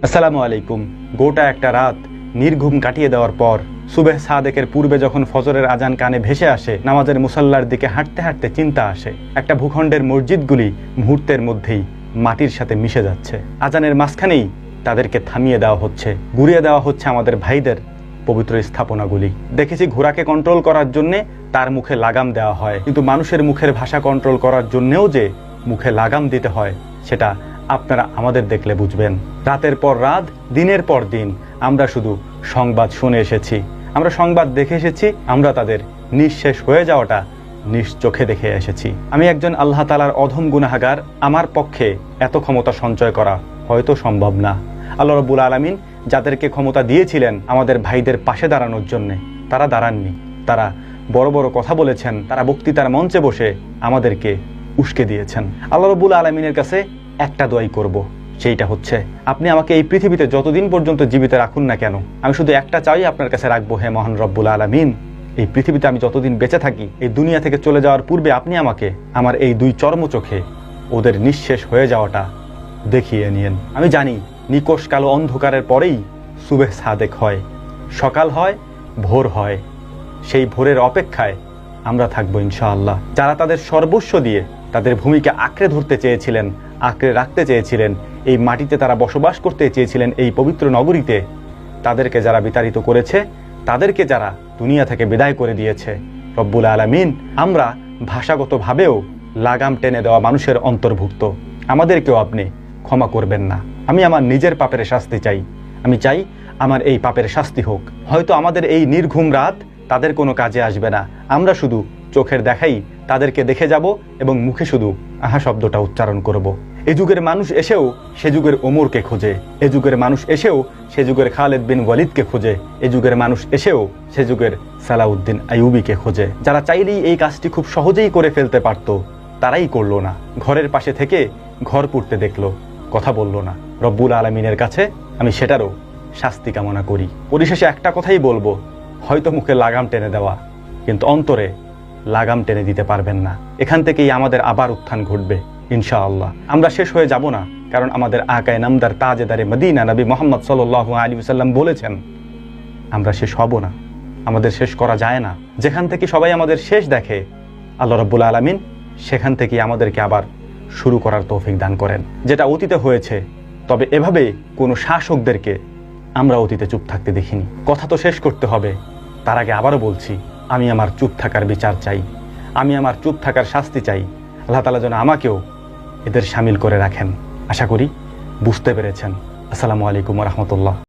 আসসালামু আলাইকুম। গোটা একটা রাত নির্ঘুম কাটিয়ে দেওয়ার পর সুবেহ সাদেকের পূর্বে যখন ফজরের আজান কানে ভেসে আসে, নামাজের মুসাল্লার দিকে হাঁটতে হাঁটতে চিন্তা আসে, একটা ভূখণ্ডের মসজিদগুলি মুহূর্তের মধ্যেই মাটির সাথে মিশে যাচ্ছে। আজানের মাঝখানেই তাদেরকে থামিয়ে দেওয়া হচ্ছে, ঘুরিয়ে দেওয়া হচ্ছে আমাদের ভাইদের পবিত্র স্থাপনাগুলি। দেখেছি ঘোড়াকে কন্ট্রোল করার জন্যে তার মুখে লাগাম দেওয়া হয়, কিন্তু মানুষের মুখের ভাষা কন্ট্রোল করার জন্যেও যে মুখে লাগাম দিতে হয় সেটা আপনারা আমাদের দেখলে বুঝবেন। রাতের পর রাত, দিনের পর দিন আমরা শুধু সংবাদ শুনে এসেছি, আমরা সংবাদ দেখে এসেছি, আমরা তাদের নিঃশেষ হয়ে যাওয়াটা নিজ চোখে দেখে এসেছি। আমি একজন আল্লাহ তাআলার অধম গুনাহগার, আমার পক্ষে এত ক্ষমতা সঞ্চয় করা হয়তো সম্ভব না। আল্লাহ রাব্বুল আলামিন যাদেরকে ক্ষমতা দিয়েছিলেন আমাদের ভাইদের পাশে দাঁড়ানোর জন্য, তারা দাঁড়াননি। তারা বড় বড় কথা বলেছেন, তারা বক্তৃতার মঞ্চে বসে আমাদেরকে উস্কে দিয়েছেন। আল্লাহ রাব্বুল আলামিনের কাছে একটা দোয়াই করব, সেইটা হচ্ছে আপনি আমাকে এই পৃথিবীতে যতদিন পর্যন্ত জীবিত রাখুন না কেন, আমি শুধু একটা চাই আপনার কাছে রাখবো, হে মহান রব্বুল আলামিন, এই পৃথিবীতে আমি যতদিন বেঁচে থাকি, এই দুনিয়া থেকে চলে যাওয়ার পূর্বে আপনি আমাকে আমার এই দুই চর্ম চোখে ওদের নিঃশেষ হয়ে যাওয়াটা দেখিয়ে নিয়েন। আমি জানি নিকষ কালো অন্ধকারের পরেই সুবেহ সাদেক হয়, সকাল হয়, ভোর হয়। সেই ভোরের অপেক্ষায় আমরা থাকবো ইনশাআল্লাহ। যারা তাদের সর্বস্ব দিয়ে তাদের ভূমিকে আঁকড়ে ধরতে চেয়েছিলেন, আঁকড়ে রাখতে চেয়েছিলেন, এই মাটিতে তারা বসবাস করতে চেয়েছিলেন, এই পবিত্র নগরীতে, তাদেরকে যারা বিতাড়িত করেছে, তাদেরকে যারা দুনিয়া থেকে বিদায় করে দিয়েছে, রব্বুল আলামিন আমরা ভাষাগতভাবেও লাগাম টেনে দেওয়া মানুষের অন্তর্ভুক্ত, আমাদেরকেও আপনি ক্ষমা করবেন না। আমি আমার নিজের পাপের শাস্তি চাই, আমি চাই আমার এই পাপের শাস্তি হোক। হয়তো আমাদের এই নির্ঘুম রাত তাদের কোনো কাজে আসবে না, আমরা শুধু চোখের দেখাই তাদেরকে দেখে যাব এবং মুখে শুধু আহা শব্দটা উচ্চারণ করব। এ যুগের মানুষ এসেও সে যুগের ওমরকে খোঁজে, এ যুগের মানুষ এসেও সে যুগের খালেদ বিন ওয়ালিদকে খোঁজে, এ যুগের মানুষ এসেও সে যুগের সালাউদ্দিন আইয়ুবীকে খোঁজে। যারা চাইলেই এই কাজটি খুব সহজেই করে ফেলতে পারত, তারাই করলো না। ঘরের পাশে থেকে ঘর পুড়তে দেখলো, কথা বলল না। রব্বুল আলামিনের কাছে আমি সেটারও শাস্তি কামনা করি। পরিশেষে একটা কথাই বলবো, হয়তো মুখে লাগাম টেনে দেওয়া, কিন্তু অন্তরে লাগাম টেনে দিতে পারবেন না। এখান থেকেই আমাদের আবার উত্থান ঘটবে ইনশাআল্লাহ। আমরা শেষ হয়ে যাব না, কারণ আমাদের আকায়ে নামদার তাজেদারে মদিনা নবী মুহাম্মদ সাল্লাল্লাহু আলাইহি ওয়াসাল্লাম বলেছেন আমরা শেষ হব না, আমাদের শেষ করা যায় না। যেখান থেকে সবাই আমাদের শেষ দেখে আল্লাহ রাব্বুল আলামিন সেখান থেকেই আমাদেরকে আবার শুরু করার তৌফিক দান করেন। যেটা অতীতে হয়েছে, তবে এভাবে কোনো শাসকদেরকে আমরা অতীতে চুপ থাকতে দেখিনি। কথা তো শেষ করতে হবে, তার আগে আবারও বলছি, আমি আমার চুপ থাকার বিচার চাই, আমি আমার চুপ থাকার শাস্তি চাই। আল্লাহ তাআলা যেন আমাকেও এদের শামিল করে রাখেন। আশা করি বুঝতে পেরেছেন। আসসালামু আলাইকুম ওয়া রাহমাতুল্লাহ।